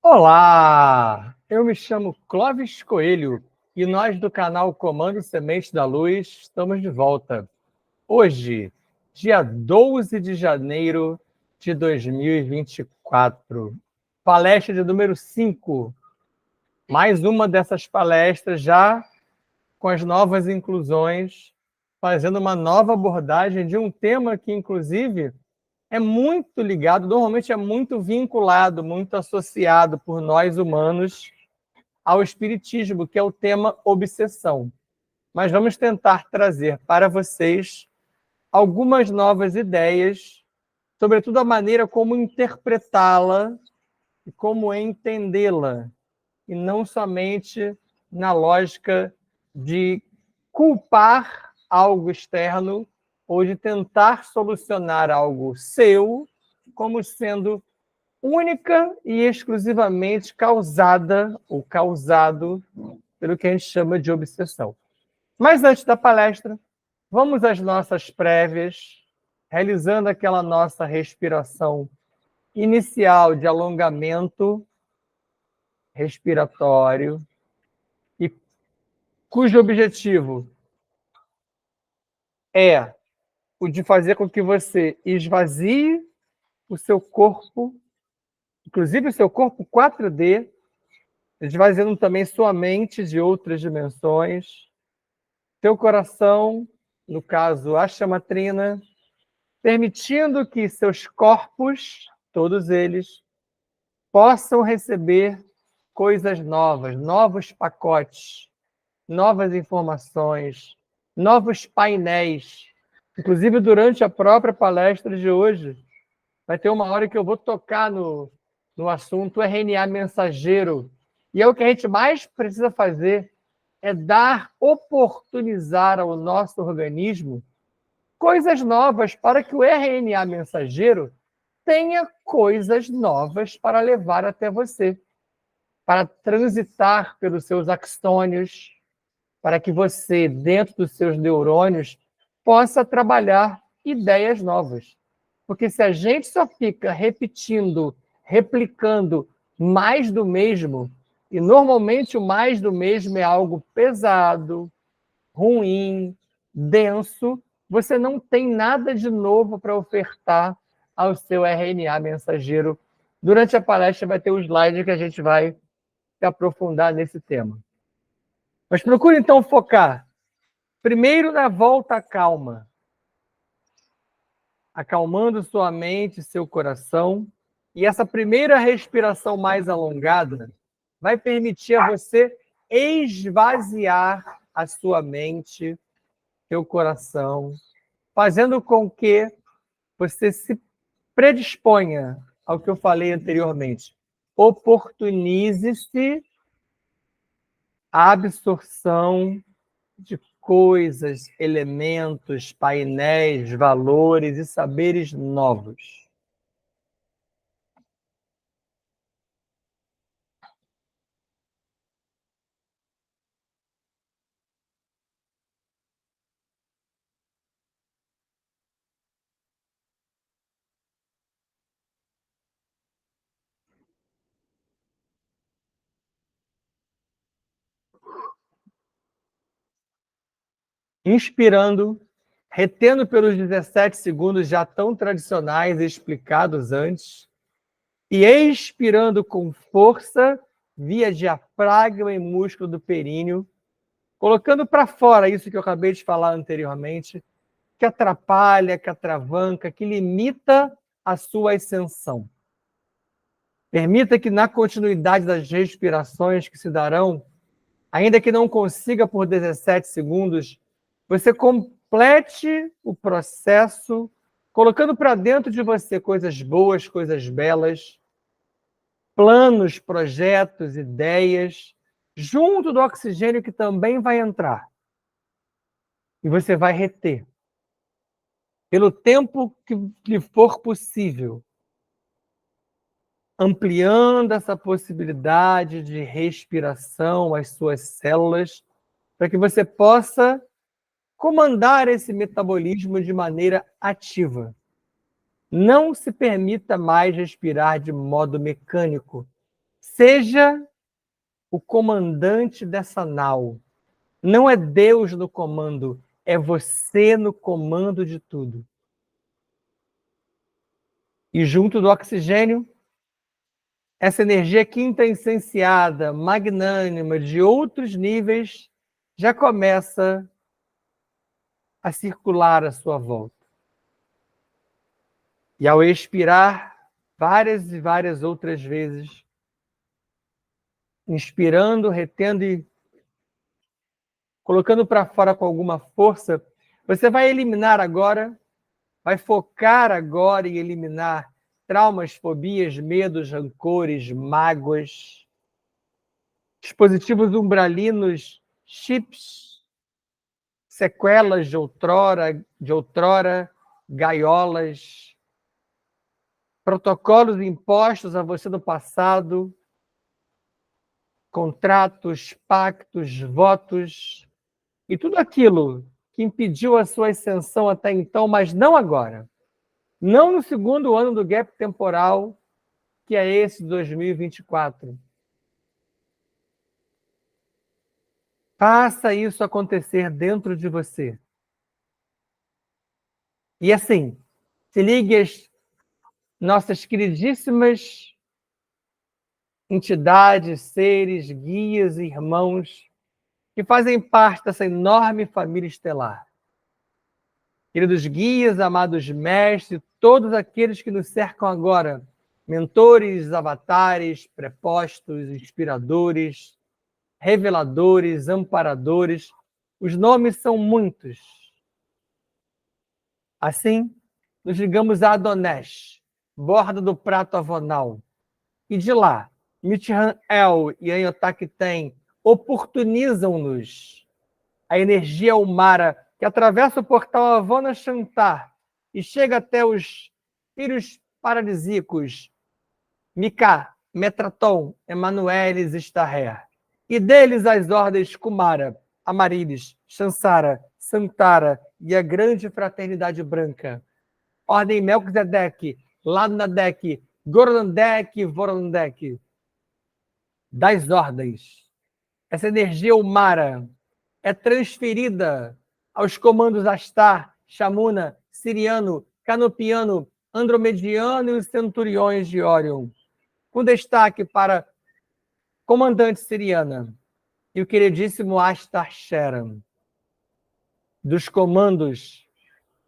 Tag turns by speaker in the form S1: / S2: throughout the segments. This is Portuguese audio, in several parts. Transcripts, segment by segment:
S1: Olá, eu me chamo Clóvis Coelho e nós do canal Comando Semente da Luz estamos de volta. Hoje, dia 12 de janeiro de 2024, palestra de número 5. Mais uma dessas palestras já com as novas inclusões, fazendo uma nova abordagem de um tema que, inclusive, é muito ligado, normalmente é muito vinculado, muito associado por nós humanos ao espiritismo, que é o tema obsessão. Mas vamos tentar trazer para vocês algumas novas ideias, sobretudo a maneira como interpretá-la e como entendê-la, e não somente na lógica de culpar algo externo ou de tentar solucionar algo seu como sendo única e exclusivamente causada ou causado pelo que a gente chama de obsessão. Mas antes da palestra, vamos às nossas prévias, realizando aquela nossa respiração inicial de alongamento respiratório, e cujo objetivo é o de fazer com que você esvazie o seu corpo, inclusive o seu corpo 4D, esvaziando também sua mente de outras dimensões, seu coração, no caso a chamatrina, permitindo que seus corpos, todos eles, possam receber coisas novas, novos pacotes, novas informações, novos painéis. Inclusive, durante a própria palestra de hoje, vai ter uma hora que eu vou tocar no assunto RNA mensageiro. E é o que a gente mais precisa fazer, é oportunizar ao nosso organismo coisas novas para que o RNA mensageiro tenha coisas novas para levar até você, para transitar pelos seus axônios, para que você, dentro dos seus neurônios, possa trabalhar ideias novas. Porque se a gente só fica repetindo, replicando mais do mesmo, e normalmente o mais do mesmo é algo pesado, ruim, denso, você não tem nada de novo para ofertar ao seu RNA mensageiro. Durante a palestra vai ter o slide que a gente vai se aprofundar nesse tema. Mas procure então focar primeiro na volta à calma, acalmando sua mente, seu coração, e essa primeira respiração mais alongada vai permitir a você esvaziar a sua mente, seu coração, fazendo com que você se predisponha ao que eu falei anteriormente. Oportunize-se a absorção de coisas, elementos, painéis, valores e saberes novos. Inspirando, retendo pelos 17 segundos já tão tradicionais e explicados antes, e expirando com força via diafragma e músculo do períneo, colocando para fora isso que eu acabei de falar anteriormente, que atrapalha, que atravanca, que limita a sua ascensão. Permita que na continuidade das respirações que se darão, ainda que não consiga por 17 segundos, você complete o processo, colocando para dentro de você coisas boas, coisas belas, planos, projetos, ideias, junto do oxigênio que também vai entrar. E você vai reter, pelo tempo que lhe for possível, ampliando essa possibilidade de respiração às suas células, para que você possa comandar esse metabolismo de maneira ativa. Não se permita mais respirar de modo mecânico. Seja o comandante dessa nau. Não é Deus no comando, é você no comando de tudo. E junto do oxigênio, essa energia quinta-essenciada, magnânima, de outros níveis, já começa a circular à sua volta. E ao expirar, várias e várias outras vezes, inspirando, retendo e colocando para fora com alguma força, você vai eliminar agora, vai focar agora em eliminar traumas, fobias, medos, rancores, mágoas, dispositivos umbralinos, chips, sequelas de outrora, gaiolas, protocolos impostos a você no passado, contratos, pactos, votos e tudo aquilo que impediu a sua ascensão até então, mas não agora. Não no segundo ano do gap temporal, que é esse de 2024. Faça isso acontecer dentro de você. E assim, se ligue às nossas queridíssimas entidades, seres, guias e irmãos que fazem parte dessa enorme família estelar. Queridos guias, amados mestres, todos aqueles que nos cercam agora, mentores, avatares, prepostos, inspiradores, reveladores, amparadores, os nomes são muitos. Assim, nos ligamos a Adonesh, borda do prato avonal, e de lá, Mithan El e Anhotak Ten oportunizam-nos a energia Umara que atravessa o portal Avona Shantar e chega até os filhos paradisíacos Mika, Metraton, Emanuelis e Starrer. E deles as ordens Kumara, Amarilis, Chansara, Santara e a grande fraternidade branca. Ordem Melquisedeque, Ladnadek, Gorlandek e Vorlandek. Das ordens. Essa energia Umara é transferida aos comandos Astar, Shamuna, Siriano, Canopiano, Andromediano e os centuriões de Orion, com destaque para comandante Siriana e o queridíssimo Astar Sheran. Dos comandos,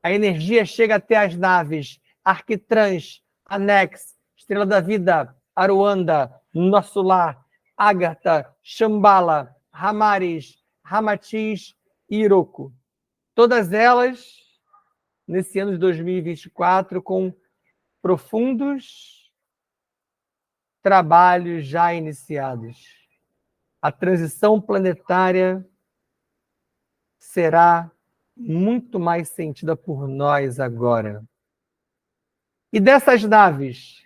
S1: a energia chega até as naves Arquitrans, Anex, Estrela da Vida, Aruanda, Nosso Lar, Agartha, Shambhala, Ramaris, Ramatiz e Iroko. Todas elas, nesse ano de 2024, com profundos trabalhos já iniciados. A transição planetária será muito mais sentida por nós agora. E dessas naves,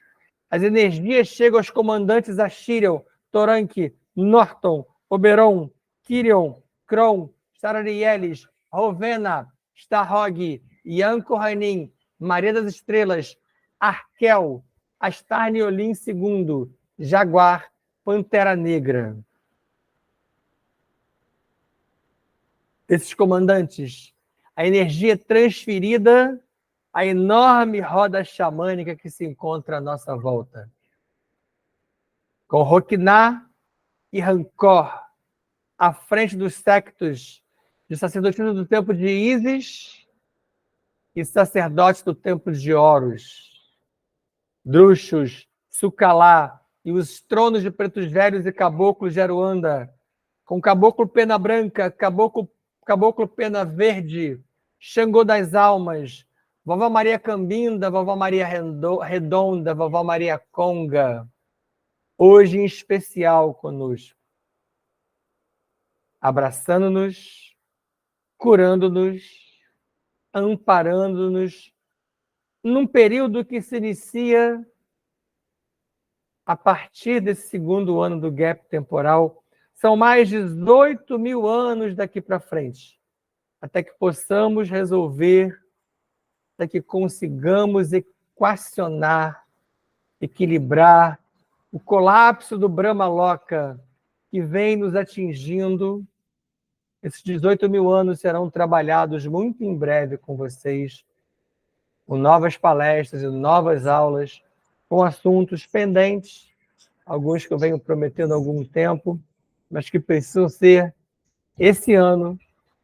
S1: as energias chegam aos comandantes Ashirion, Toranque, Norton, Oberon, Kirion, Kron, Sararielis, Rovena, Starhog, Yanko Rainin, Maria das Estrelas, Arkel, Astarniolin II, Jaguar, Pantera Negra. Esses comandantes, a energia transferida à enorme roda xamânica que se encontra à nossa volta. Com Rokná e Rancor à frente dos sectos de sacerdotismo do templo de Ísis e sacerdotes do templo de Horus. Druxos, Sucalá e os tronos de pretos velhos e caboclos de Aruanda, com caboclo pena branca, caboclo pena verde, Xangô das almas, Vovó Maria Cambinda, Vovó Maria Redonda, Vovó Maria Conga, hoje em especial conosco, abraçando-nos, curando-nos, amparando-nos, num período que se inicia a partir desse segundo ano do gap temporal. São mais de 18 mil anos daqui para frente, até que possamos resolver, até que consigamos equacionar, equilibrar o colapso do Brahma Loka que vem nos atingindo. Esses 18 mil anos serão trabalhados muito em breve com vocês, com novas palestras e novas aulas, com assuntos pendentes, alguns que eu venho prometendo há algum tempo, mas que precisam ser, esse ano,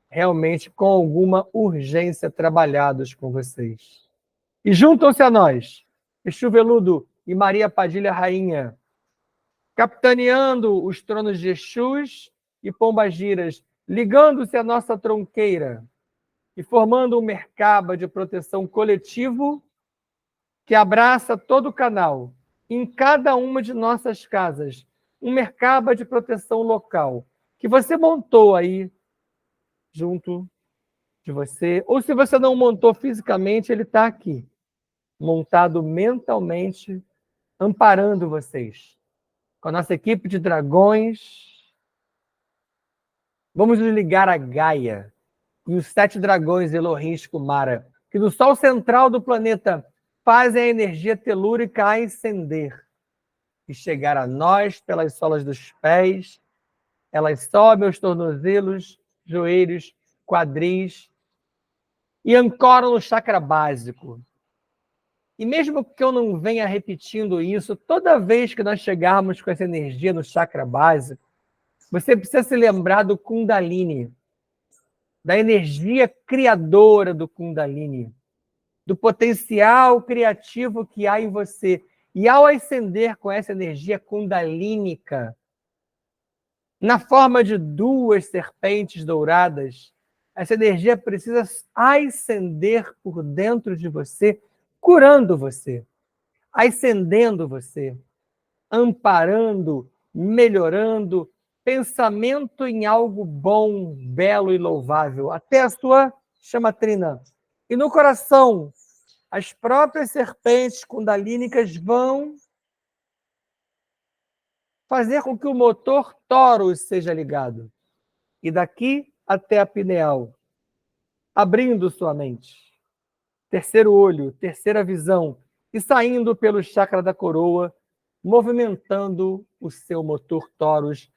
S1: realmente com alguma urgência trabalhados com vocês. E juntam-se a nós, Exu Veludo e Maria Padilha Rainha, capitaneando os tronos de Exus e Pombagiras, ligando-se à nossa tronqueira e formando um mercaba de proteção coletivo que abraça todo o canal, em cada uma de nossas casas, um mercaba de proteção local, que você montou aí, junto de você, ou se você não montou fisicamente, ele está aqui, montado mentalmente, amparando vocês. Com a nossa equipe de dragões, vamos nos ligar a Gaia e os 7 dragões Elohim Kumara, que no sol central do planeta fazem a energia telúrica ascender e chegar a nós pelas solas dos pés. Elas sobem os tornozelos, joelhos, quadris e ancoram no chakra básico. E mesmo que eu não venha repetindo isso, toda vez que nós chegarmos com essa energia no chakra básico, você precisa se lembrar do Kundalini, da energia criadora do Kundalini, do potencial criativo que há em você. E ao ascender com essa energia kundalínica, na forma de 2 serpentes douradas, essa energia precisa ascender por dentro de você, curando você, ascendendo você, amparando, melhorando, pensamento em algo bom, belo e louvável, até a sua chamatrina. E no coração, as próprias serpentes kundalínicas vão fazer com que o motor Taurus seja ligado. E daqui até a pineal, abrindo sua mente. Terceiro olho, terceira visão, e saindo pelo chakra da coroa, movimentando o seu motor Taurus,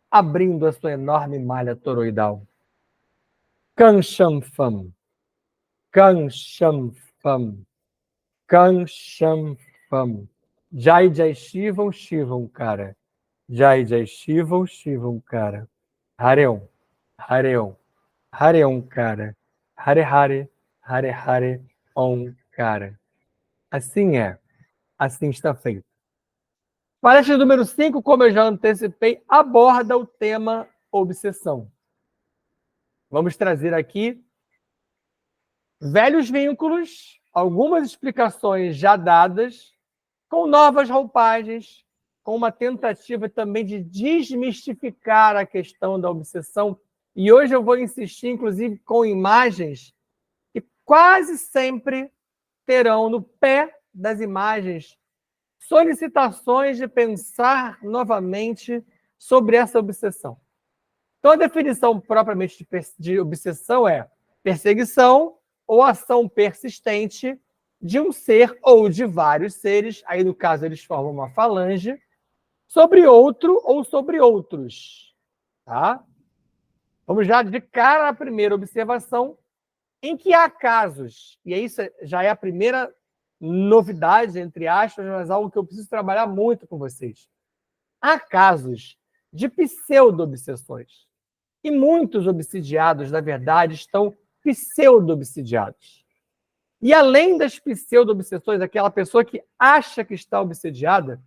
S1: abrindo a sua enorme malha toroidal. Kanshamfam, Kanshamfam, Kanshamfam. Jai Jai Shivam, Shivam, cara. Jai Jai Shivam, Shivam, cara. Hareon, Hareon, Hareon, cara. Hare Hare, Hare Hare, Om, cara. Assim é, assim está feito. Palestra número 5, como eu já antecipei, aborda o tema obsessão. Vamos trazer aqui velhos vínculos, algumas explicações já dadas, com novas roupagens, com uma tentativa também de desmistificar a questão da obsessão. E hoje eu vou insistir, inclusive, com imagens que quase sempre terão no pé das imagens solicitações de pensar novamente sobre essa obsessão. Então, a definição propriamente de obsessão é perseguição ou ação persistente de um ser ou de vários seres, aí no caso eles formam uma falange, sobre outro ou sobre outros. Tá? Vamos já de cara à primeira observação, em que há casos, e isso já é a primeira novidade, entre aspas, mas algo que eu preciso trabalhar muito com vocês. Há casos de pseudo-obsessões. E muitos obsidiados, na verdade, estão pseudo-obsidiados. E além das pseudo-obsessões, aquela pessoa que acha que está obsidiada,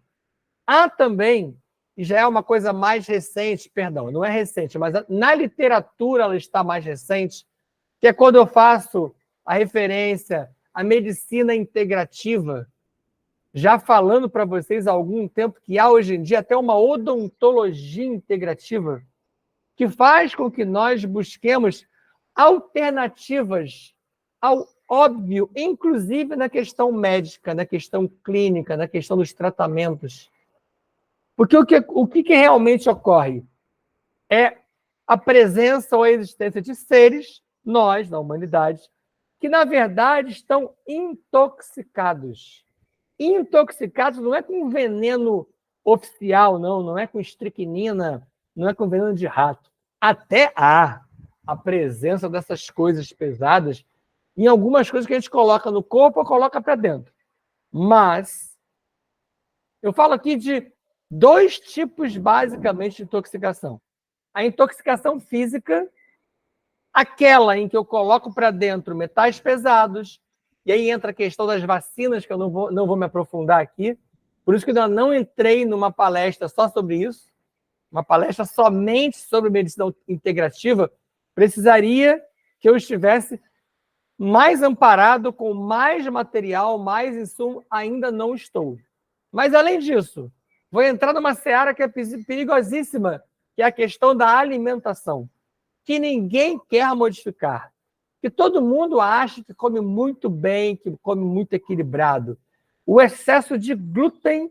S1: há também, e já é uma coisa mais recente, perdão, não é recente, mas na literatura ela está mais recente, que é quando eu faço a referência à medicina integrativa, já falando para vocês há algum tempo que há hoje em dia até uma odontologia integrativa, que faz com que nós busquemos alternativas ao óbvio, inclusive na questão médica, na questão clínica, na questão dos tratamentos. Porque o que realmente ocorre é a presença ou a existência de seres, nós, da humanidade, que, na verdade, estão intoxicados. Intoxicados não é com veneno oficial, não é com estricnina, não é com veneno de rato. Até há a presença dessas coisas pesadas em algumas coisas que a gente coloca no corpo ou coloca para dentro. Mas eu falo aqui de 2 tipos, basicamente, de intoxicação. A intoxicação física, aquela em que eu coloco para dentro metais pesados, e aí entra a questão das vacinas, que eu não vou me aprofundar aqui. Por isso que eu não entrei numa palestra só sobre isso, uma palestra somente sobre medicina integrativa. Precisaria que eu estivesse mais amparado, com mais material, mais insumo, ainda não estou. Mas, além disso, vou entrar numa seara que é perigosíssima, que é a questão da alimentação, que ninguém quer modificar, que todo mundo acha que come muito bem, que come muito equilibrado. O excesso de glúten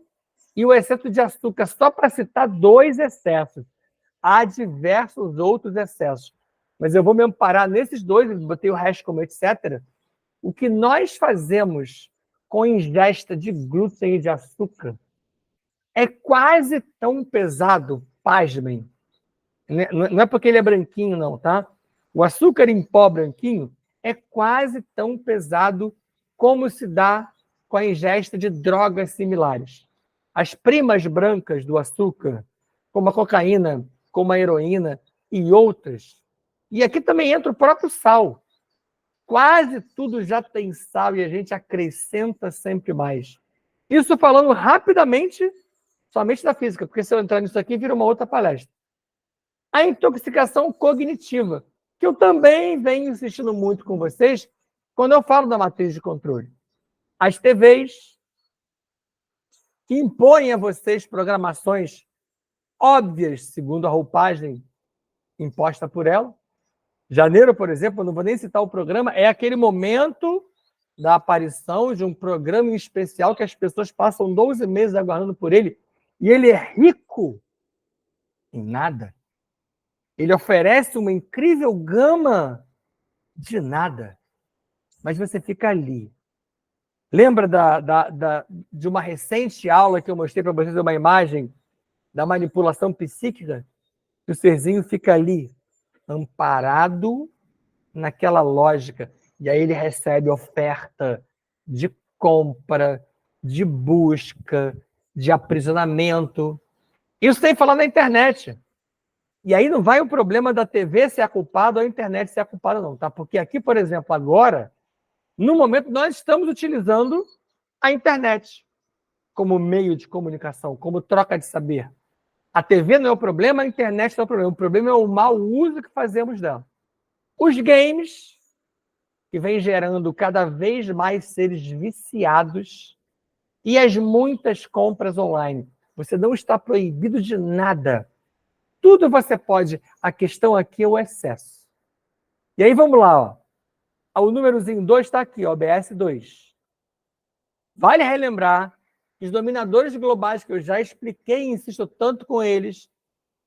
S1: e o excesso de açúcar, só para citar 2 excessos. Há diversos outros excessos, mas eu vou me amparar nesses 2, botei o resto como etc. O que nós fazemos com ingesta de glúten e de açúcar é quase tão pesado, pasmem. Não é porque ele é branquinho, não, tá? O açúcar em pó branquinho é quase tão pesado como se dá com a ingesta de drogas similares. As primas brancas do açúcar, como a cocaína, como a heroína e outras. E aqui também entra o próprio sal. Quase tudo já tem sal e a gente acrescenta sempre mais. Isso falando rapidamente, somente da física, porque se eu entrar nisso aqui, vira uma outra palestra. A intoxicação cognitiva, que eu também venho insistindo muito com vocês quando eu falo da matriz de controle. As TVs que impõem a vocês programações óbvias, segundo a roupagem imposta por ela. Janeiro, por exemplo, eu não vou nem citar o programa, é aquele momento da aparição de um programa em especial que as pessoas passam 12 meses aguardando por ele, e ele é rico em nada. Ele oferece uma incrível gama de nada, mas você fica ali. Lembra de uma recente aula que eu mostrei para vocês, uma imagem da manipulação psíquica? O serzinho fica ali, amparado naquela lógica. E aí ele recebe oferta de compra, de busca, de aprisionamento. Isso sem falar na internet. E aí não vai o problema da TV ser a culpada ou a internet ser a culpada, não, tá? Porque aqui, por exemplo, agora, no momento, nós estamos utilizando a internet como meio de comunicação, como troca de saber. A TV não é o problema, a internet não é o problema. O problema é o mau uso que fazemos dela. Os games, que vem gerando cada vez mais seres viciados, e as muitas compras online. Você não está proibido de nada. Tudo você pode. A questão aqui é o excesso. E aí vamos lá, ó. O númerozinho 2 está aqui, ó, BS2. Vale relembrar que os dominadores globais, que eu já expliquei e insisto tanto com eles,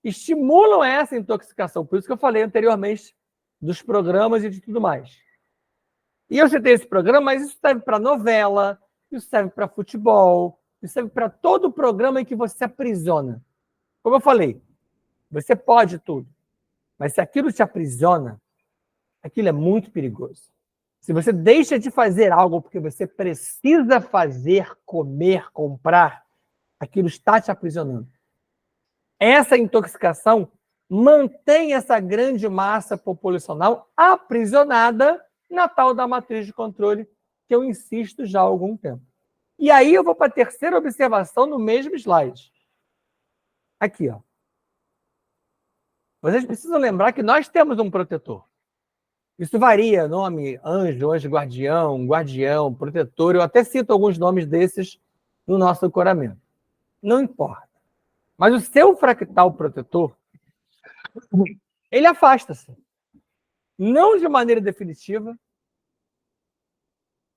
S1: estimulam essa intoxicação. Por isso que eu falei anteriormente dos programas e de tudo mais. E eu citei esse programa, mas isso serve para novela, isso serve para futebol, isso serve para todo programa em que você aprisiona. Como eu falei, você pode tudo, mas se aquilo te aprisiona, aquilo é muito perigoso. Se você deixa de fazer algo porque você precisa fazer, comer, comprar, aquilo está te aprisionando. Essa intoxicação mantém essa grande massa populacional aprisionada na tal da matriz de controle, que eu insisto já há algum tempo. E aí eu vou para a terceira observação no mesmo slide. Aqui, ó. Vocês precisam lembrar que nós temos um protetor. Isso varia, nome, anjo, anjo guardião, guardião, protetor. Eu até cito alguns nomes desses no nosso ancoramento. Não importa. Mas o seu fractal protetor, ele afasta-se. Não de maneira definitiva,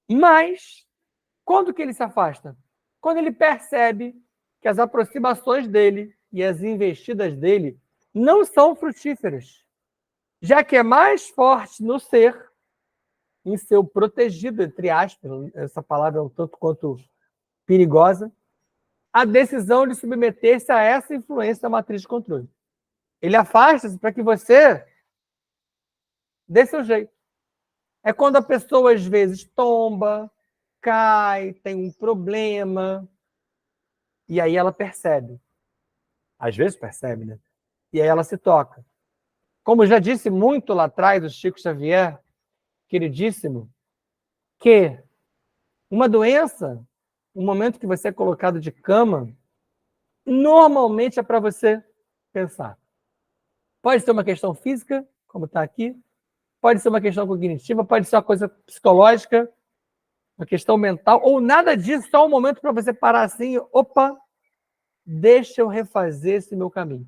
S1: mas quando que ele se afasta? Quando ele percebe que as aproximações dele e as investidas dele não são frutíferas, já que é mais forte no ser, em seu protegido, entre aspas, essa palavra é um tanto quanto perigosa, a decisão de submeter-se a essa influência da matriz de controle. Ele afasta-se para que você dê seu jeito. É quando a pessoa, às vezes, tomba, cai, tem um problema, e aí ela percebe. Às vezes percebe, né? E aí ela se toca. Como já disse muito lá atrás o Chico Xavier, queridíssimo, que uma doença, um momento que você é colocado de cama, normalmente é para você pensar. Pode ser uma questão física, como está aqui, pode ser uma questão cognitiva, pode ser uma coisa psicológica, uma questão mental, ou nada disso, só um momento para você parar assim, opa, deixa eu refazer esse meu caminho.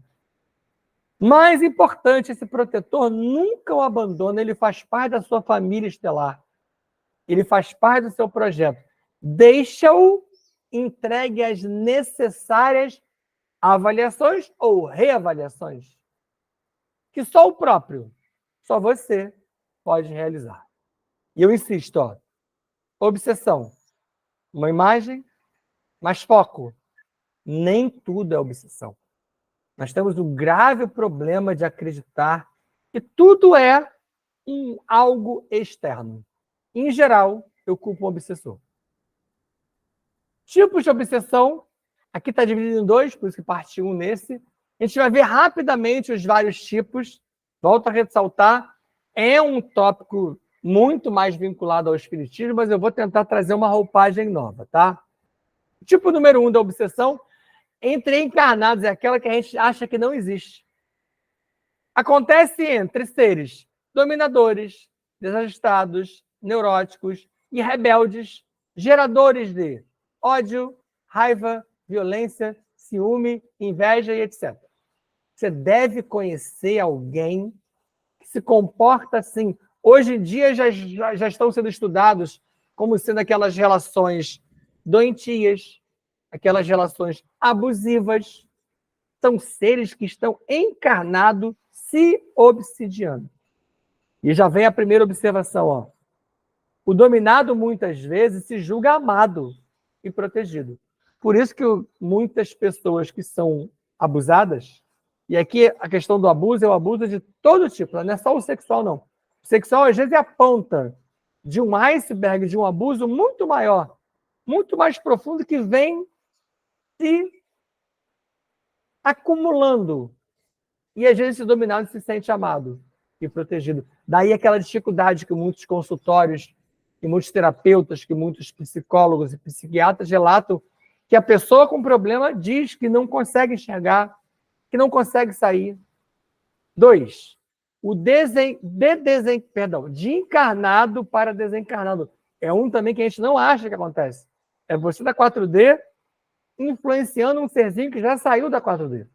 S1: Mais importante, esse protetor nunca o abandona, ele faz parte da sua família estelar. Ele faz parte do seu projeto. Deixa-o entregue às necessárias avaliações ou reavaliações, que só o próprio, só você pode realizar. E eu insisto, ó, obsessão, uma imagem, mas foco. Nem tudo é obsessão. Nós temos um grave problema de acreditar que tudo é algo externo. Em geral, eu culpo um obsessor. Tipos de obsessão, aqui está dividido em dois, por isso que parte um nesse. A gente vai ver rapidamente os vários tipos. Volto a ressaltar, é um tópico muito mais vinculado ao espiritismo, mas eu vou tentar trazer uma roupagem nova, tá? Tipo número 1 da obsessão, entre encarnados, é aquela que a gente acha que não existe. Acontece entre seres dominadores, desajustados, neuróticos e rebeldes, geradores de ódio, raiva, violência, ciúme, inveja e etc. Você deve conhecer alguém que se comporta assim. Hoje em dia já estão sendo estudados como sendo aquelas relações doentias, aquelas relações abusivas. São seres que estão encarnados se obsidiando. E já vem a primeira observação, ó. O dominado muitas vezes se julga amado e protegido. Por isso que muitas pessoas que são abusadas, e aqui a questão do abuso é o abuso de todo tipo, não é só o sexual, não. O sexual, às vezes, é a ponta de um iceberg, de um abuso muito maior, muito mais profundo, que vem se acumulando. E, às vezes, esse dominado se sente amado e protegido. Daí aquela dificuldade que muitos consultórios, que muitos terapeutas, que muitos psicólogos e psiquiatras relatam, que a pessoa com problema diz que não consegue enxergar, que não consegue sair. 2, o de encarnado para desencarnado. É um também que a gente não acha que acontece. É você da 4D influenciando um serzinho que já saiu da 4D.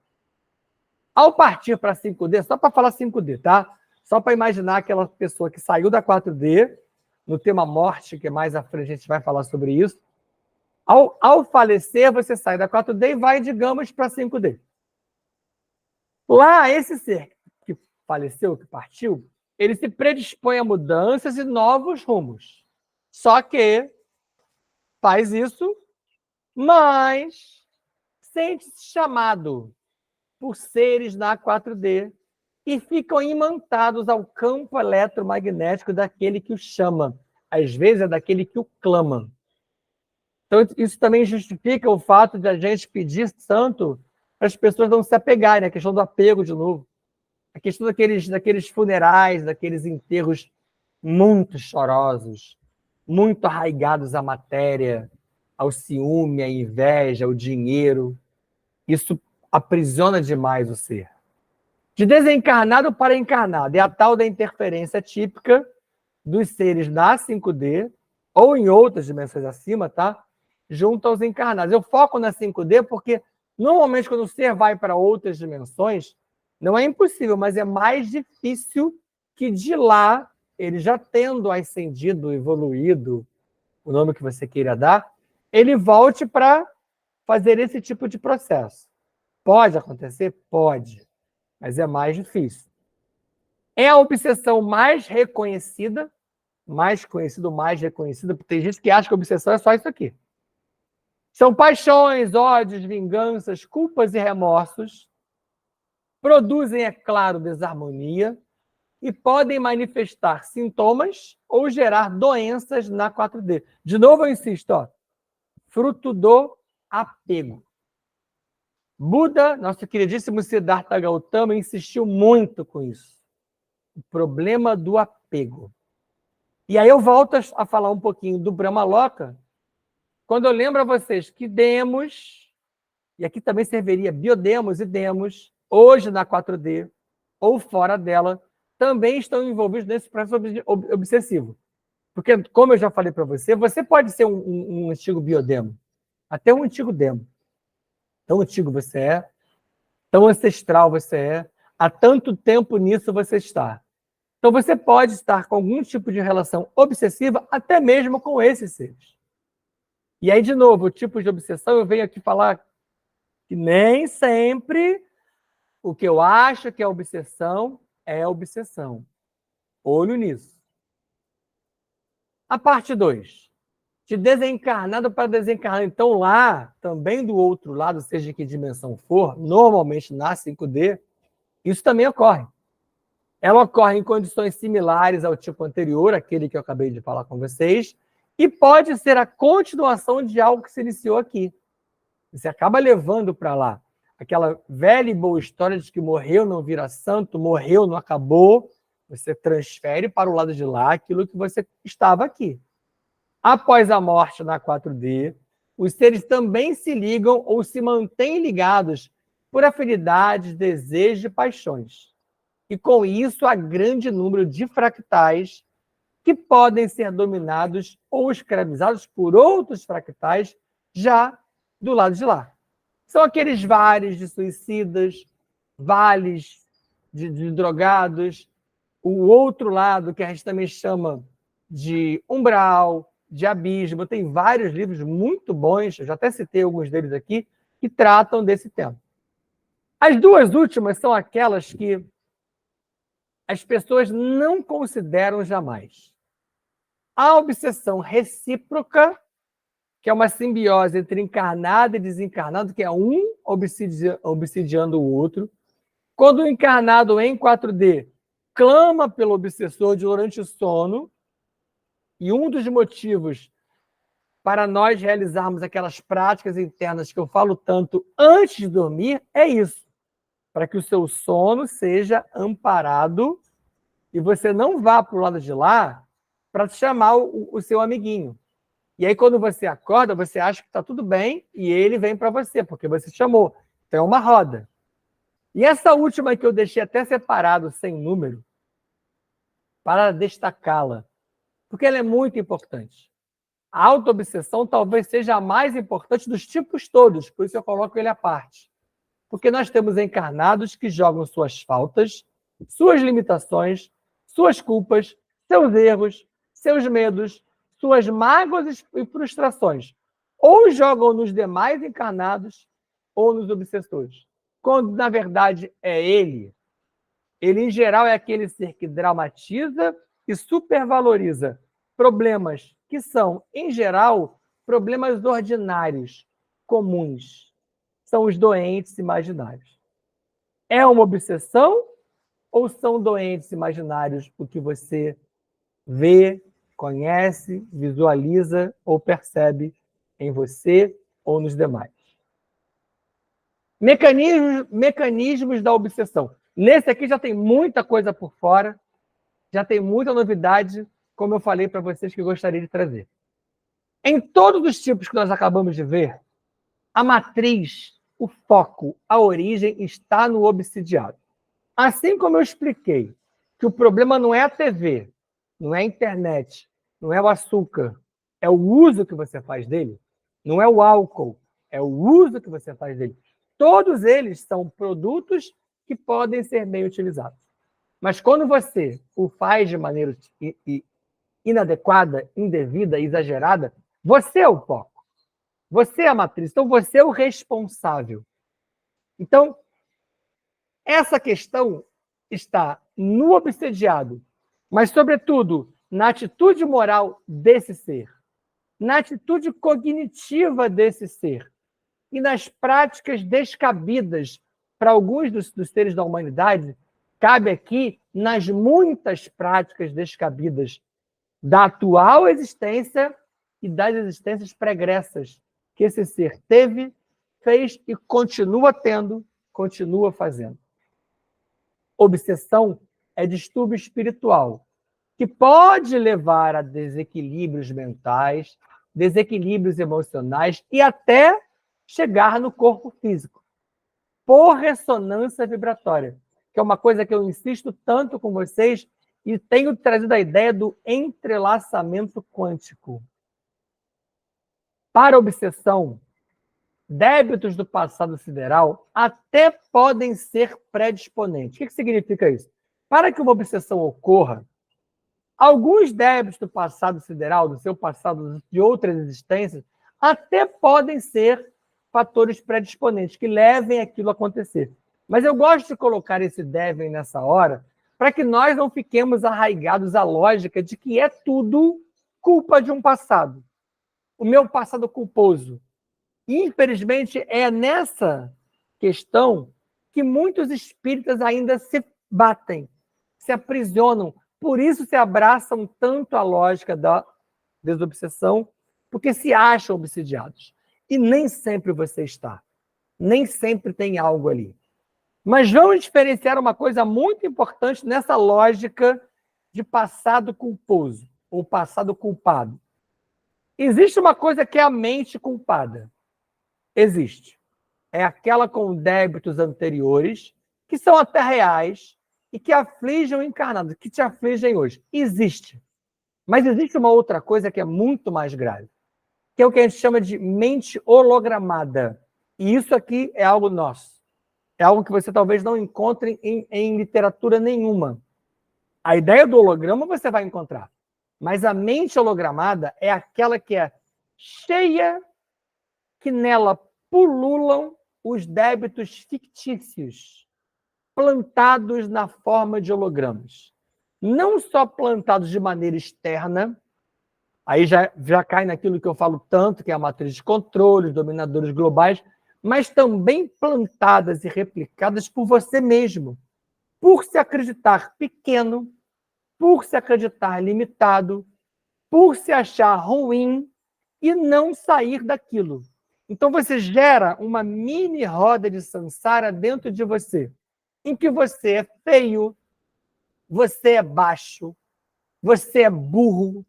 S1: Ao partir para 5D, só para falar 5D, tá? Só para imaginar aquela pessoa que saiu da 4D, no tema morte, que mais à frente a gente vai falar sobre isso. Ao falecer, você sai da 4D e vai, digamos, para 5D. Lá, esse ser que faleceu, que partiu, ele se predispõe a mudanças e novos rumos. Só que faz isso, mas sente-se chamado por seres na 4D e ficam imantados ao campo eletromagnético daquele que o chama. Às vezes é daquele que o clama. Então, isso também justifica o fato de a gente pedir tanto para as pessoas não se apegarem, a questão do apego de novo. A questão daqueles funerais, daqueles enterros muito chorosos, muito arraigados à matéria, ao ciúme, à inveja, ao dinheiro. Isso aprisiona demais o ser. De desencarnado para encarnado, é a tal da interferência típica dos seres na 5D, ou em outras dimensões acima, tá? Junto aos encarnados. Eu foco na 5D porque, normalmente, quando o ser vai para outras dimensões, não é impossível, mas é mais difícil que de lá, ele já tendo ascendido, evoluído, o nome que você queira dar, ele volte para fazer esse tipo de processo. Pode acontecer? Pode, mas é mais difícil. É a obsessão mais reconhecida, mais conhecida, mais reconhecida, porque tem gente que acha que a obsessão é só isso aqui. São paixões, ódios, vinganças, culpas e remorsos. Produzem, é claro, desarmonia e podem manifestar sintomas ou gerar doenças na 4D. De novo, eu insisto, ó, fruto do apego. Buda, nosso queridíssimo Siddhartha Gautama, insistiu muito com isso. O problema do apego. E aí eu volto a falar um pouquinho do Brahmaloka, quando eu lembro a vocês que demos, e aqui também serviria biodemos e demos, hoje na 4D, ou fora dela, também estão envolvidos nesse processo obsessivo. Porque, como eu já falei para você, você pode ser um antigo biodemo, até um antigo demo. Tão antigo você é, tão ancestral você é, há tanto tempo nisso você está. Então, você pode estar com algum tipo de relação obsessiva, até mesmo com esses seres. E aí, de novo, o tipo de obsessão, eu venho aqui falar que nem sempre o que eu acho que é obsessão é obsessão. Olho nisso. A parte 2. De desencarnado para desencarnado. Então, lá, também do outro lado, seja que dimensão for, normalmente na 5D, isso também ocorre. Ela ocorre em condições similares ao tipo anterior, aquele que eu acabei de falar com vocês, e pode ser a continuação de algo que se iniciou aqui. Você acaba levando para lá aquela velha e boa história de que morreu, não vira santo, morreu, não acabou. Você transfere para o lado de lá aquilo que você estava aqui. Após a morte na 4D, os seres também se ligam ou se mantêm ligados por afinidades, desejos e paixões. E com isso, há grande número de fractais que podem ser dominados ou escravizados por outros fractais já do lado de lá. São aqueles vales de suicidas, vales de drogados, o outro lado que a gente também chama de umbral, de abismo. Tem vários livros muito bons, eu já até citei alguns deles aqui, que tratam desse tema. As duas últimas são aquelas que as pessoas não consideram jamais. A obsessão recíproca, que é uma simbiose entre encarnado e desencarnado, que é um obsidiando o outro. Quando o encarnado em 4D clama pelo obsessor durante o sono, e um dos motivos para nós realizarmos aquelas práticas internas que eu falo tanto antes de dormir é isso, para que o seu sono seja amparado e você não vá para o lado de lá para chamar o seu amiguinho. E aí, quando você acorda, você acha que está tudo bem e ele vem para você, porque você chamou. Então, é uma roda. E essa última que eu deixei até separado, sem número, para destacá-la, porque ela é muito importante. A autoobsessão talvez seja a mais importante dos tipos todos, por isso eu coloco ele à parte. Porque nós temos encarnados que jogam suas faltas, suas limitações, suas culpas, seus erros, seus medos, suas mágoas e frustrações, ou jogam nos demais encarnados ou nos obsessores, quando, na verdade, é ele. Ele, em geral, é aquele ser que dramatiza e supervaloriza problemas que são, em geral, problemas ordinários, comuns. São os doentes imaginários. É uma obsessão ou são doentes imaginários o que você vê, conhece, visualiza ou percebe em você ou nos demais? Mecanismos da obsessão. Nesse aqui já tem muita coisa por fora, já tem muita novidade, como eu falei para vocês que eu gostaria de trazer. Em todos os tipos que nós acabamos de ver, a matriz, o foco, a origem está no obsidiado. Assim como eu expliquei que o problema não é a TV, não é a internet, não é o açúcar, é o uso que você faz dele, não é o álcool, é o uso que você faz dele. Todos eles são produtos que podem ser bem utilizados. Mas quando você o faz de maneira inadequada, indevida, exagerada, você é o foco. Você é a matriz. Então, você é o responsável. Então, essa questão está no obsediado, mas, sobretudo, na atitude moral desse ser. na atitude cognitiva desse ser e nas práticas descabidas para alguns dos seres da humanidade, cabe aqui nas muitas práticas descabidas da atual existência e das existências pregressas que esse ser teve, fez e continua tendo, continua fazendo. Obsessão é distúrbio espiritual, que pode levar a desequilíbrios mentais, desequilíbrios emocionais e até chegar no corpo físico, por ressonância vibratória, que é uma coisa que eu insisto tanto com vocês e tenho trazido a ideia do entrelaçamento quântico. Para a obsessão, débitos do passado sideral até podem ser predisponentes. O que significa isso? Para que uma obsessão ocorra, alguns débitos do passado sideral, do seu passado de outras existências, até podem ser fatores predisponentes que levem aquilo a acontecer. Mas eu gosto de colocar esse devem nessa hora para que nós não fiquemos arraigados à lógica de que é tudo culpa de um passado. O meu passado culposo. Infelizmente, é nessa questão que muitos espíritas ainda se batem, se aprisionam. Por isso se abraçam tanto a lógica da desobsessão, porque se acham obsidiados. E nem sempre você está. Nem sempre tem algo ali. Mas vamos diferenciar uma coisa muito importante nessa lógica de passado culposo, ou passado culpado. Existe uma coisa que é a mente culpada. Existe. É aquela com débitos anteriores, que são até reais, e que afligem o encarnado, que te afligem hoje. Existe. Mas existe uma outra coisa que é muito mais grave, que é o que a gente chama de mente hologramada. E isso aqui é algo nosso. É algo que você talvez não encontre em literatura nenhuma. A ideia do holograma você vai encontrar. Mas a mente hologramada é aquela que é cheia, que nela pululam os débitos fictícios, plantados na forma de hologramas. Não só plantados de maneira externa, aí já cai naquilo que eu falo tanto, que é a matriz de controle, os dominadores globais, mas também plantadas e replicadas por você mesmo, por se acreditar pequeno, por se acreditar limitado, por se achar ruim e não sair daquilo. Então você gera uma mini roda de samsara dentro de você, em que você é feio, você é baixo, você é burro,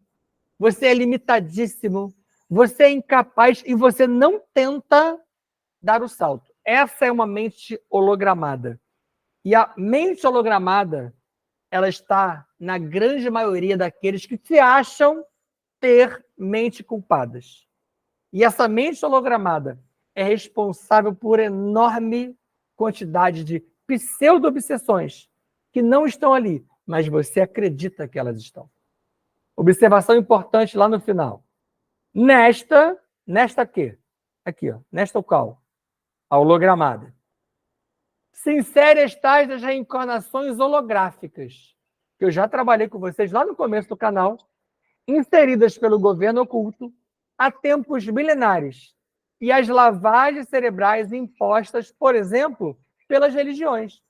S1: você é limitadíssimo, você é incapaz e você não tenta dar o salto. Essa é uma mente hologramada. E a mente hologramada, ela está na grande maioria daqueles que se acham ter mente culpadas. E essa mente hologramada é responsável por enorme quantidade de pseudo-obsessões que não estão ali, mas você acredita que elas estão. Observação importante lá no final. Nesta quê? Aqui, ó, nesta o qual? A hologramada. Se insere as tais das reencarnações holográficas, que eu já trabalhei com vocês lá no começo do canal, inseridas pelo governo oculto há tempos milenares, e as lavagens cerebrais impostas, por exemplo, pelas religiões,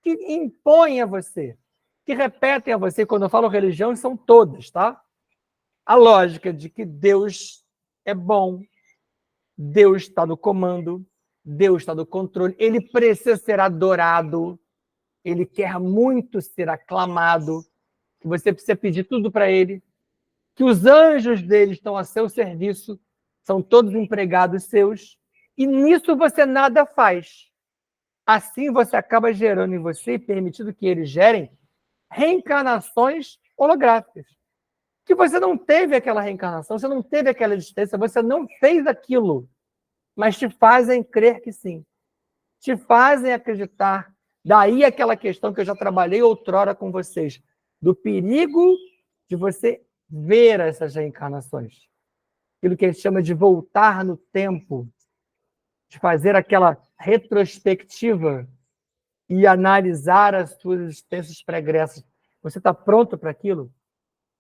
S1: que impõem a você, que repetem a você, quando eu falo religião, são todas, tá? A lógica de que Deus é bom, Deus está no comando, Deus está no controle, ele precisa ser adorado, ele quer muito ser aclamado, que você precisa pedir tudo para ele, que os anjos dele estão a seu serviço, são todos empregados seus, e nisso você nada faz. Assim você acaba gerando em você, permitindo que eles gerem reencarnações holográficas. Que você não teve aquela reencarnação, você não teve aquela existência, você não fez aquilo, mas te fazem crer que sim. Te fazem acreditar. Daí aquela questão que eu já trabalhei outrora com vocês, do perigo de você ver essas reencarnações. Aquilo que a gente chama de voltar no tempo, de fazer aquela retrospectiva e analisar as suas existências pregressas. Você está pronto para aquilo?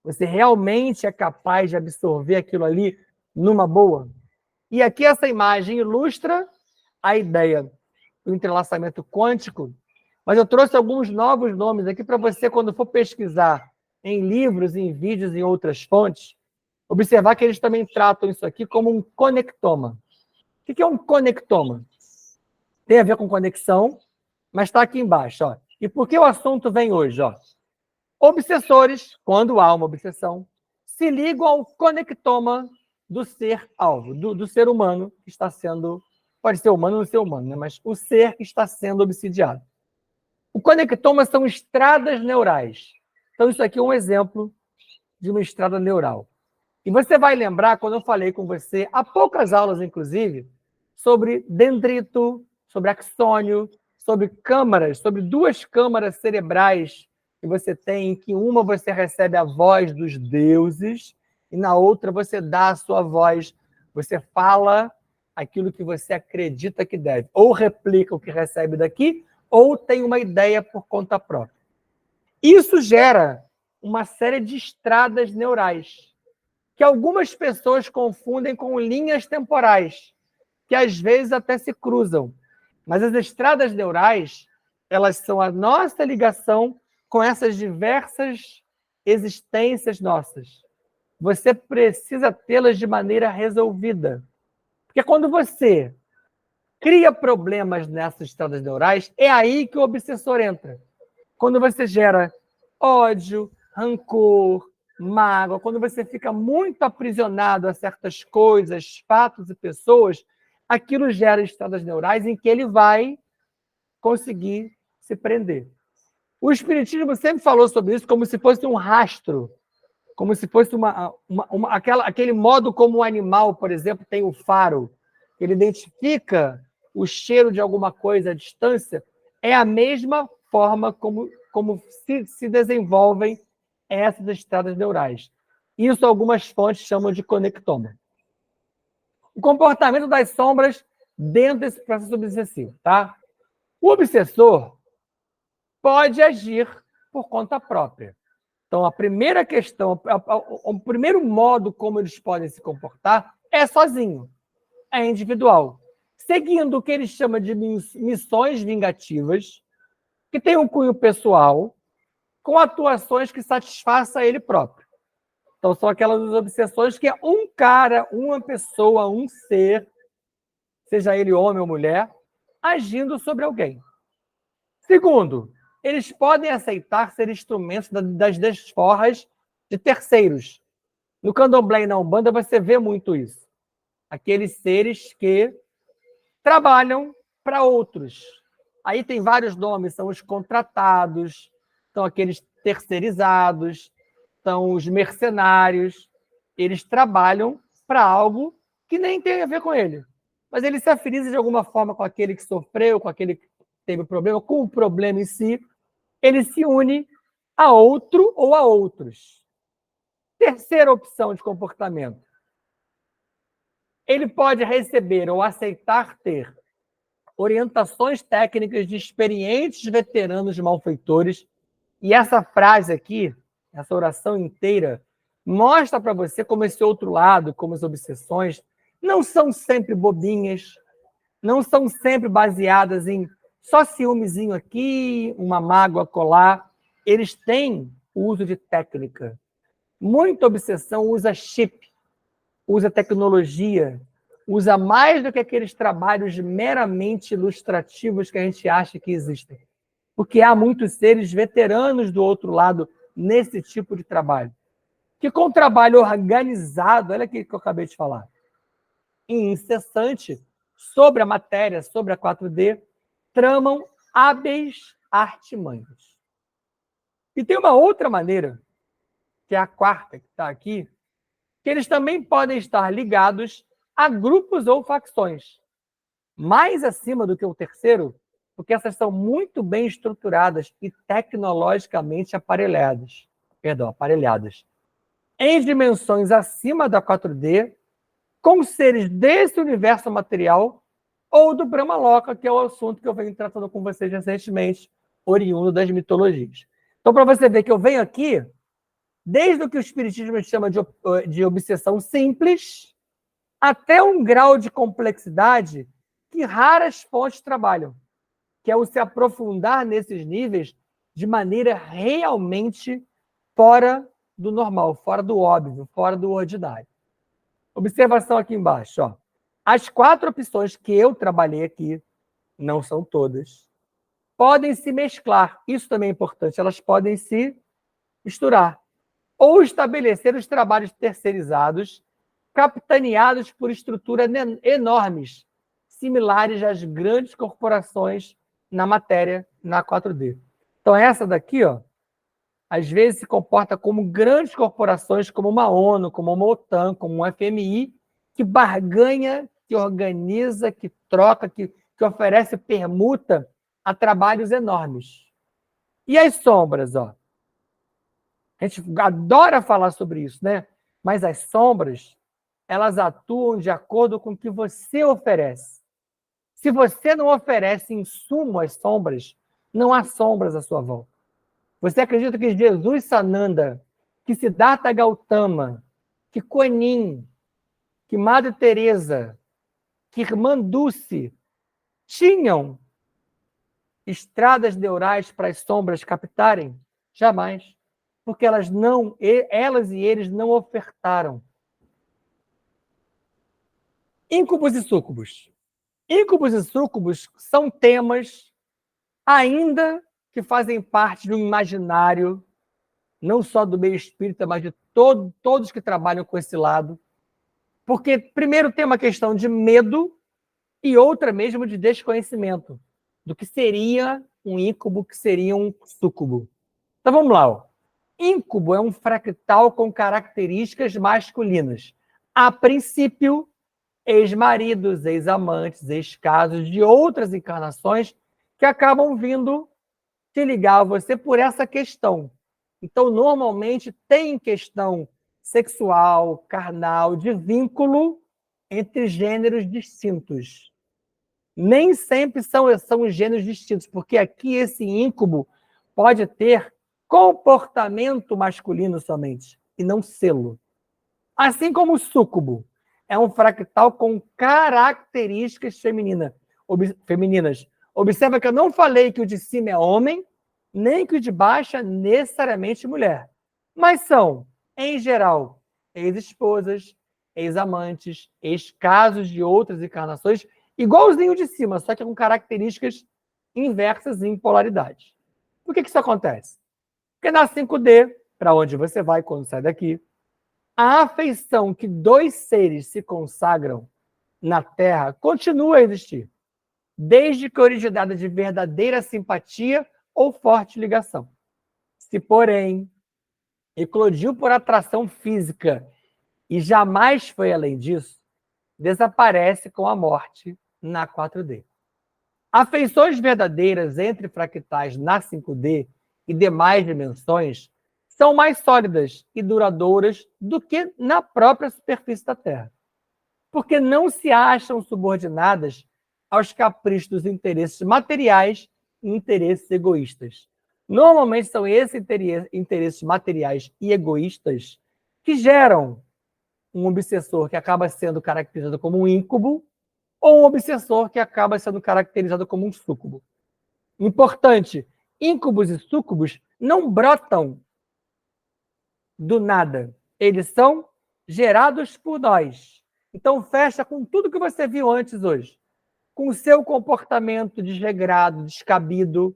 S1: Você realmente é capaz de absorver aquilo ali numa boa? E aqui essa imagem ilustra a ideia do entrelaçamento quântico, mas eu trouxe alguns novos nomes aqui para você, quando for pesquisar em livros, em vídeos, em outras fontes, observar que eles também tratam isso aqui como um conectoma. O que é um conectoma? Tem a ver com conexão, mas está aqui embaixo. Ó. E por que o assunto vem hoje? Ó? Obsessores, quando há uma obsessão, se ligam ao conectoma do ser alvo, do ser humano que está sendo... Pode ser humano ou não ser humano, né? Mas o ser que está sendo obsidiado. O conectoma são estradas neurais. Então, isso aqui é um exemplo de uma estrada neural. E você vai lembrar, quando eu falei com você, há poucas aulas, inclusive, sobre dendrito, sobre axônio, sobre câmaras, sobre duas câmaras cerebrais que você tem, em que uma você recebe a voz dos deuses e na outra você dá a sua voz, você fala aquilo que você acredita que deve, ou replica o que recebe daqui, ou tem uma ideia por conta própria. Isso gera uma série de estradas neurais, que algumas pessoas confundem com linhas temporais, que às vezes até se cruzam. Mas as estradas neurais, elas são a nossa ligação com essas diversas existências nossas. Você precisa tê-las de maneira resolvida. Porque quando você cria problemas nessas estradas neurais, é aí que o obsessor entra. Quando você gera ódio, rancor, mágoa, quando você fica muito aprisionado a certas coisas, fatos e pessoas, aquilo gera estradas neurais em que ele vai conseguir se prender. O Espiritismo sempre falou sobre isso como se fosse um rastro, como se fosse aquele modo como um animal, por exemplo, tem o faro, ele identifica o cheiro de alguma coisa à distância, é a mesma forma como se desenvolvem essas estradas neurais. Isso algumas fontes chamam de conectoma. O comportamento das sombras dentro desse processo obsessivo. Tá? O obsessor pode agir por conta própria. Então, a primeira questão, o primeiro modo como eles podem se comportar é sozinho, é individual, seguindo o que eles chamam de missões vingativas, que tem um cunho pessoal, com atuações que satisfaçam ele próprio. Então, são aquelas obsessões que é um cara, uma pessoa, um ser, seja ele homem ou mulher, agindo sobre alguém. Segundo, eles podem aceitar ser instrumentos das desforras de terceiros. No candomblé e na Umbanda você vê muito isso. Aqueles seres que trabalham para outros. Aí tem vários nomes, são os contratados, são aqueles terceirizados, são os mercenários. Eles trabalham para algo que nem tem a ver com ele. Mas ele se afiniza de alguma forma com aquele que sofreu, com aquele que teve problema, com o problema em si. Ele se une a outro ou a outros. Terceira opção de comportamento. Ele pode receber ou aceitar ter orientações técnicas de experientes veteranos malfeitores. E essa frase aqui, essa oração inteira, mostra para você como esse outro lado, como as obsessões, não são sempre bobinhas, não são sempre baseadas em só ciúmezinho aqui, uma mágoa colar. Eles têm o uso de técnica. Muita obsessão usa chip, usa tecnologia, usa mais do que aqueles trabalhos meramente ilustrativos que a gente acha que existem. Porque há muitos seres veteranos do outro lado nesse tipo de trabalho. Que com trabalho organizado, olha aqui que eu acabei de falar, e incessante, sobre a matéria, sobre a 4D, tramam hábeis artimanhas. E tem uma outra maneira, que é a quarta que está aqui, que eles também podem estar ligados a grupos ou facções. Mais acima do que o terceiro, porque essas são muito bem estruturadas e tecnologicamente aparelhadas. Em dimensões acima da 4D, com seres desse universo material ou do Brahmaloka, que é o assunto que eu venho tratando com vocês recentemente, oriundo das mitologias. Então, para você ver que eu venho aqui, desde o que o Espiritismo chama de obsessão simples, até um grau de complexidade que raras fontes trabalham, que é o se aprofundar nesses níveis de maneira realmente fora do normal, fora do óbvio, fora do ordinário. Observação aqui embaixo. Ó. As 4 opções que eu trabalhei aqui, não são todas, podem se mesclar. Isso também é importante. Elas podem se misturar. Ou estabelecer os trabalhos terceirizados, capitaneados por estruturas enormes, similares às grandes corporações na matéria, na 4D. Então, essa daqui, ó, às vezes se comporta como grandes corporações, como uma ONU, como uma OTAN, como um FMI, que barganha, que organiza, que troca, que oferece permuta a trabalhos enormes. E as sombras, ó? A gente adora falar sobre isso, né? Mas as sombras, elas atuam de acordo com o que você oferece. Se você não oferece insumo às sombras, não há sombras à sua volta. Você acredita que Jesus Sananda, que Siddhartha Gautama, que Kuan-Yin, que Madre Teresa, que Irmã Dulce tinham estradas neurais para as sombras captarem? Jamais. Porque elas e eles não ofertaram. Íncubos e súcubos. Íncubos e súcubos são temas ainda que fazem parte de um imaginário, não só do meio espírita, mas de todos que trabalham com esse lado. Porque, primeiro, tem uma questão de medo e outra mesmo de desconhecimento do que seria um íncubo, que seria um súcubo. Então, vamos lá. Ó. Íncubo é um fractal com características masculinas. A princípio, ex-maridos, ex-amantes, ex-casos de outras encarnações que acabam vindo te ligar a você por essa questão. Então, normalmente, tem questão sexual, carnal, de vínculo entre gêneros distintos. Nem sempre são gêneros distintos, porque aqui esse íncubo pode ter comportamento masculino somente, e não selo. Assim como o súcubo é um fractal com características femininas. Observa que eu não falei que o de cima é homem, nem que o de baixo é necessariamente mulher. Mas são, em geral, ex-esposas, ex-amantes, ex-casos de outras encarnações, igualzinho de cima, só que com características inversas em polaridade. Por que isso acontece? Porque na 5D, para onde você vai quando sai daqui, a afeição que 2 seres se consagram na Terra continua a existir, desde que originada de verdadeira simpatia ou forte ligação. Se, porém, eclodiu por atração física e jamais foi além disso, desaparece com a morte na 4D. Afeições verdadeiras entre fractais na 5D e demais dimensões são mais sólidas e duradouras do que na própria superfície da Terra, porque não se acham subordinadas aos caprichos dos interesses materiais e interesses egoístas. Normalmente são esses interesses materiais e egoístas que geram um obsessor que acaba sendo caracterizado como um íncubo ou um obsessor que acaba sendo caracterizado como um súcubo. Importante, íncubos e súcubos não brotam do nada. Eles são gerados por nós. Então, fecha com tudo que você viu antes hoje. Com o seu comportamento desregrado, descabido.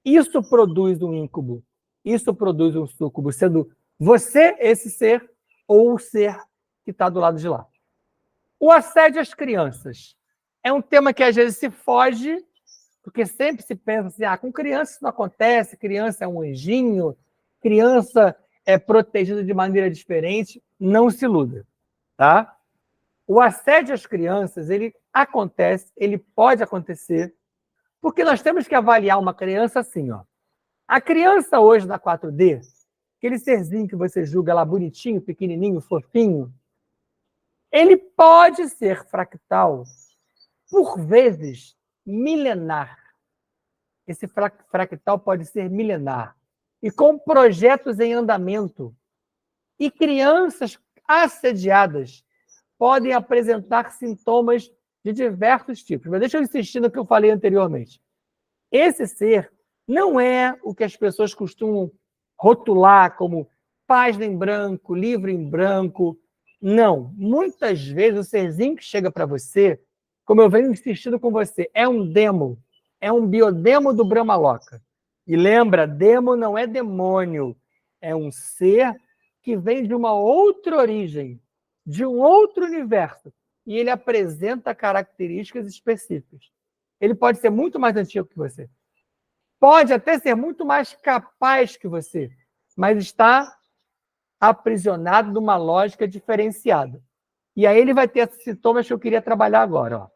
S1: Isso produz um íncubo. Isso produz um súcubo, sendo você esse ser ou o ser que está do lado de lá. O assédio às crianças é um tema que às vezes se foge, porque sempre se pensa assim, com criança isso não acontece, criança é um anjinho, criança é protegida de maneira diferente. Não se iluda, tá? O assédio às crianças, ele acontece, ele pode acontecer, porque nós temos que avaliar uma criança assim, ó. A criança hoje na 4D, aquele serzinho que você julga lá bonitinho, pequenininho, fofinho, ele pode ser fractal, por vezes, milenar. Esse fractal pode ser milenar. E com projetos em andamento. E crianças assediadas podem apresentar sintomas de diversos tipos. Mas deixa eu insistir no que eu falei anteriormente. Esse ser não é o que as pessoas costumam rotular como página em branco, livro em branco. Não. Muitas vezes o serzinho que chega para você, como eu venho insistindo com você, é um demo, é um biodemo do Brahmaloka. E lembra, demo não é demônio, é um ser que vem de uma outra origem, de um outro universo, e ele apresenta características específicas. Ele pode ser muito mais antigo que você. Pode até ser muito mais capaz que você, mas está aprisionado numa lógica diferenciada. E aí ele vai ter esses sintomas que eu queria trabalhar agora. Ó.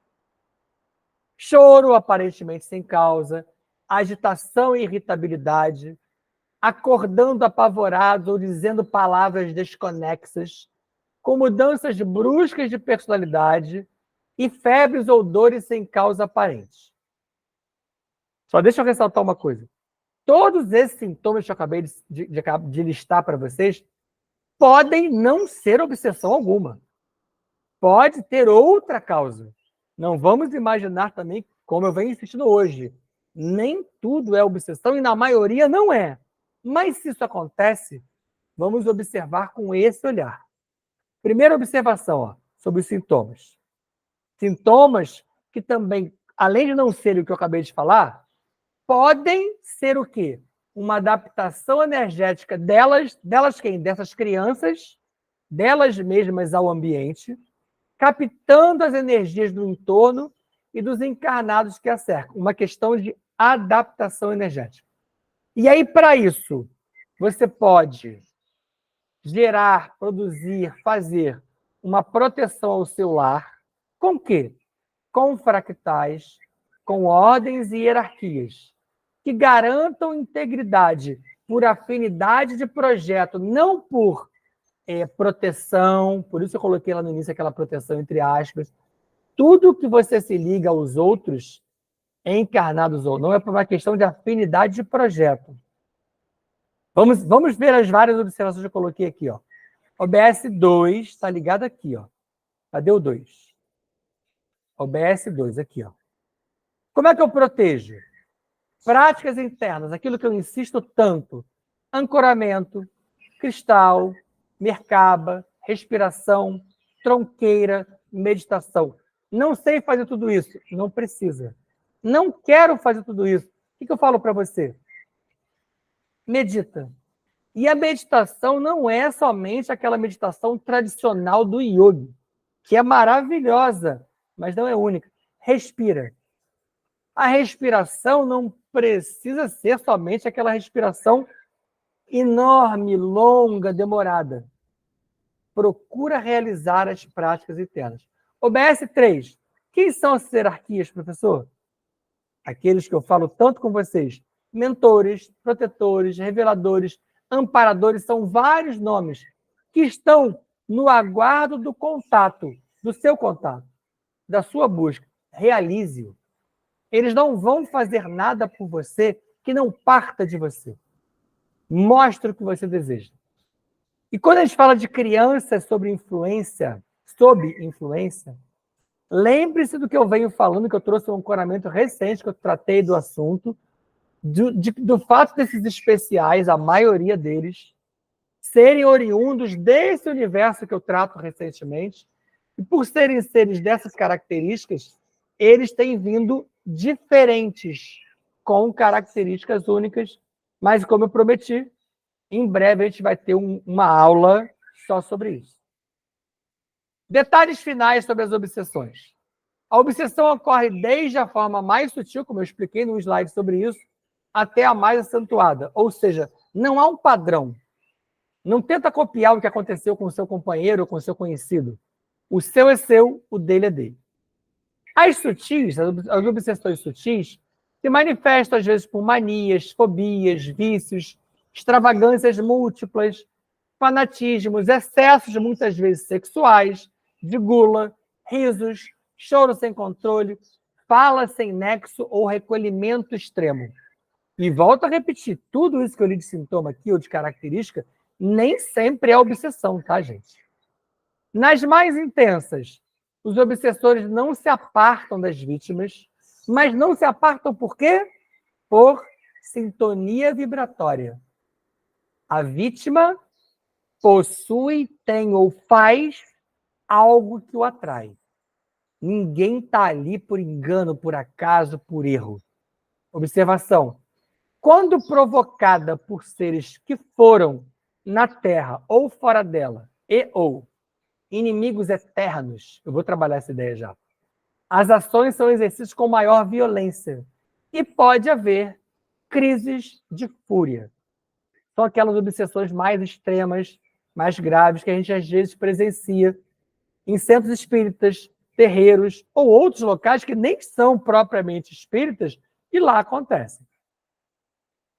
S1: Choro, aparentemente sem causa, agitação e irritabilidade, acordando apavorado ou dizendo palavras desconexas, com mudanças bruscas de personalidade e febres ou dores sem causa aparente. Só deixa eu ressaltar uma coisa. Todos esses sintomas que eu acabei de listar para vocês podem não ser obsessão alguma. Pode ter outra causa. Não vamos imaginar também, como eu venho insistindo hoje, nem tudo é obsessão e na maioria não é. Mas se isso acontece, vamos observar com esse olhar. Primeira observação, ó, sobre os sintomas. Sintomas que também, além de não serem o que eu acabei de falar, podem ser o quê? Uma adaptação energética delas quem? Dessas crianças, delas mesmas ao ambiente, captando as energias do entorno e dos encarnados que a cercam. Uma questão de adaptação energética. E aí, para isso, você pode gerar, produzir, fazer uma proteção ao seu lar. Com o quê? Com fractais, com ordens e hierarquias, que garantam integridade por afinidade de projeto, não por proteção, por isso eu coloquei lá no início aquela proteção entre aspas. Tudo que você se liga aos outros, encarnados ou não, é por uma questão de afinidade de projeto. Vamos ver as várias observações que eu coloquei aqui. Ó. OBS 2 está ligado aqui. Ó. Cadê o 2? OBS 2, aqui. Ó. Como é que eu protejo? Práticas internas, aquilo que eu insisto tanto. Ancoramento, cristal, merkaba, respiração, tronqueira, meditação. Não sei fazer tudo isso. Não precisa. Não quero fazer tudo isso. O que eu falo para você? Medita. E a meditação não é somente aquela meditação tradicional do yogi, que é maravilhosa, mas não é única. Respira. A respiração não precisa ser somente aquela respiração enorme, longa, demorada. Procura realizar as práticas internas. OBS 3. Quem são essas hierarquias, professor? Aqueles que eu falo tanto com vocês. Mentores, protetores, reveladores, amparadores, são vários nomes que estão no aguardo do contato, do seu contato, da sua busca. Realize-o. Eles não vão fazer nada por você que não parta de você. Mostre o que você deseja. E quando a gente fala de crianças sob influência, lembre-se do que eu venho falando, que eu trouxe um ancoramento recente, que eu tratei do assunto, do fato desses especiais, a maioria deles, serem oriundos desse universo que eu trato recentemente, e por serem seres dessas características, eles têm vindo diferentes, com características únicas, mas como eu prometi, em breve a gente vai ter uma aula só sobre isso. Detalhes finais sobre as obsessões. A obsessão ocorre desde a forma mais sutil, como eu expliquei num slide sobre isso, até a mais acentuada. Ou seja, não há um padrão. Não tenta copiar o que aconteceu com o seu companheiro ou com o seu conhecido. O seu é seu, o dele é dele. As sutis, as obsessões sutis, se manifestam às vezes por manias, fobias, vícios, extravagâncias múltiplas, fanatismos, excessos muitas vezes sexuais, de gula, risos, choro sem controle, fala sem nexo ou recolhimento extremo. E volto a repetir, tudo isso que eu li de sintoma aqui, ou de característica, nem sempre é obsessão, tá, gente? Nas mais intensas, os obsessores não se apartam das vítimas, mas não se apartam por quê? Por sintonia vibratória. A vítima possui, tem ou faz algo que o atrai. Ninguém está ali por engano, por acaso, por erro. Observação. Quando provocada por seres que foram na Terra ou fora dela, e ou inimigos eternos, eu vou trabalhar essa ideia já, as ações são exercidas com maior violência e pode haver crises de fúria. São aquelas obsessões mais extremas, mais graves, que a gente às vezes presencia em centros espíritas, terreiros ou outros locais que nem são propriamente espíritas e lá acontecem.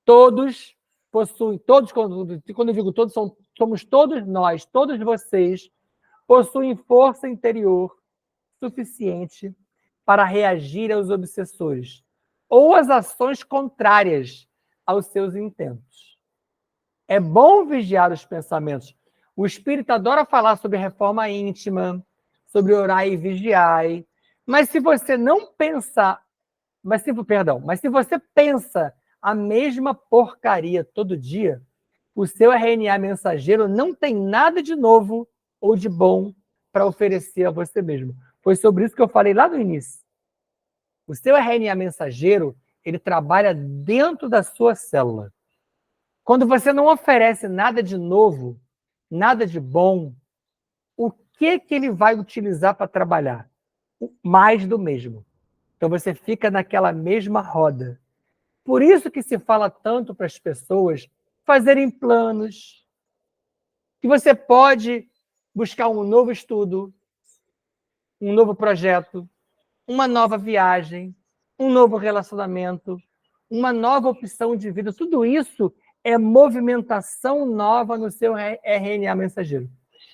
S1: Todos possuem, todos, quando eu digo todos, somos todos nós, todos vocês, possuem força interior suficiente para reagir aos obsessores ou às ações contrárias aos seus intentos. É bom vigiar os pensamentos. O espírito adora falar sobre reforma íntima, sobre orar e vigiar, mas se você não pensa, mas se você pensa a mesma porcaria todo dia, o seu RNA mensageiro não tem nada de novo ou de bom para oferecer a você mesmo. Foi sobre isso que eu falei lá no início. O seu RNA mensageiro, ele trabalha dentro da sua célula. Quando você não oferece nada de novo, nada de bom, o que ele vai utilizar para trabalhar? Mais do mesmo. Então você fica naquela mesma roda. Por isso que se fala tanto para as pessoas fazerem planos, que você pode buscar um novo estudo, um novo projeto, uma nova viagem, um novo relacionamento, uma nova opção de vida. Tudo isso é movimentação nova no seu RNA mensageiro.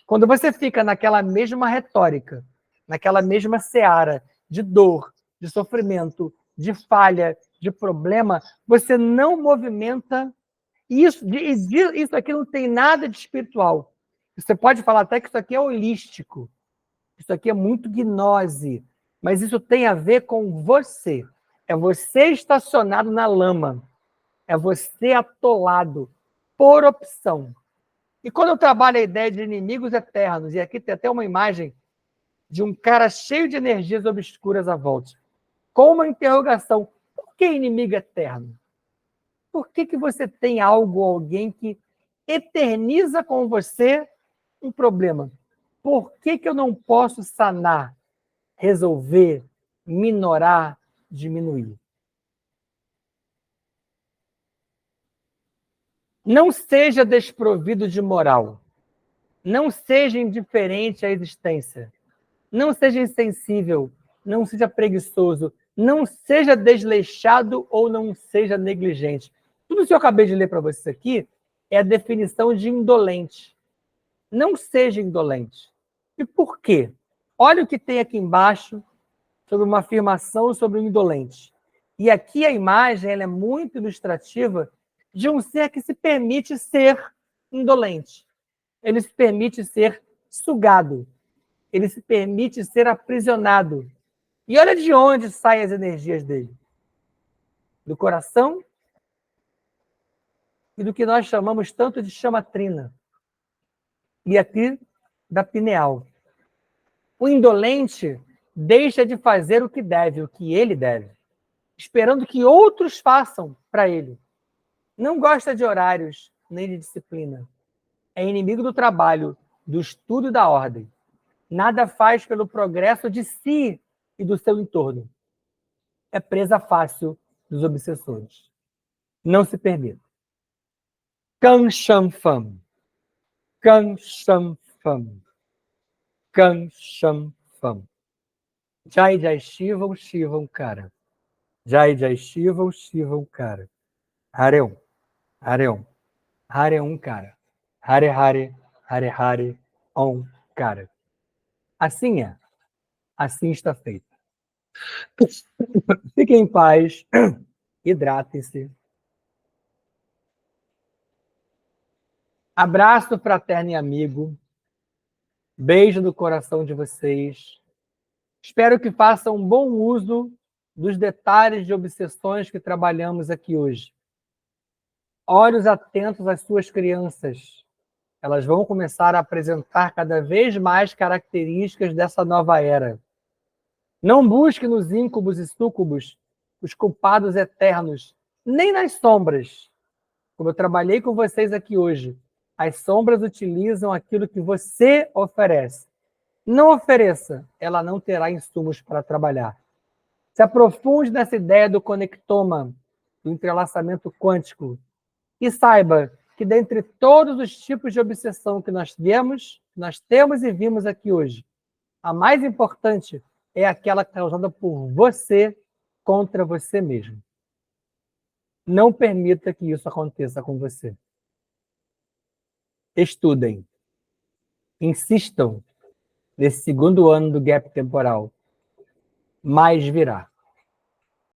S1: Quando você fica naquela mesma retórica, naquela mesma seara de dor, de sofrimento, de falha, de problema, você não movimenta isso. Isso aqui não tem nada de espiritual. Você pode falar até que isso aqui é holístico. Isso aqui é muito gnose. Mas isso tem a ver com você. É você estacionado na lama. É você atolado por opção. E quando eu trabalho a ideia de inimigos eternos, e aqui tem até uma imagem de um cara cheio de energias obscuras à volta, com uma interrogação: por que inimigo eterno? Por que você tem algo, alguém que eterniza com você um problema? Por que eu não posso sanar, resolver, minorar, diminuir? Não seja desprovido de moral. Não seja indiferente à existência. Não seja insensível. Não seja preguiçoso. Não seja desleixado ou não seja negligente. Tudo isso que eu acabei de ler para vocês aqui é a definição de indolente. Não seja indolente. E por quê? Olha o que tem aqui embaixo sobre uma afirmação sobre o indolente. E aqui a imagem ela é muito ilustrativa de um ser que se permite ser indolente. Ele se permite ser sugado. Ele se permite ser aprisionado. E olha de onde saem as energias dele. Do coração e do que nós chamamos tanto de chamatrina. E aqui da pineal. O indolente deixa de fazer o que deve, o que ele deve, esperando que outros façam para ele. Não gosta de horários, nem de disciplina. É inimigo do trabalho, do estudo e da ordem. Nada faz pelo progresso de si e do seu entorno. É presa fácil dos obsessores. Não se permita. Kan Shan Fam. Kan Shan Fam. Kan Shan Fam. Jai Jai Shivam, Shivam Kara. Jai Jai Shivam, Shivam Kara. Hareum. Hareum. Hareum Kara. Hare Hare. Hare Hare. Om Kara. Assim é. Assim está feito. Fiquem em paz. Hidratem-se. Abraço fraterno e amigo. Beijo no coração de vocês. Espero que façam um bom uso dos detalhes de obsessões que trabalhamos aqui hoje. Olhos atentos às suas crianças. Elas vão começar a apresentar cada vez mais características dessa nova era. Não busque nos íncubos e súcubos os culpados eternos, nem nas sombras. Como eu trabalhei com vocês aqui hoje, as sombras utilizam aquilo que você oferece. Não ofereça, ela não terá insumos para trabalhar. Se aprofunde nessa ideia do conectoma, do entrelaçamento quântico, e saiba que dentre todos os tipos de obsessão que nós temos e vimos aqui hoje, a mais importante é aquela causada por você contra você mesmo. Não permita que isso aconteça com você. Estudem. Insistam nesse segundo ano do gap temporal. Mais virá.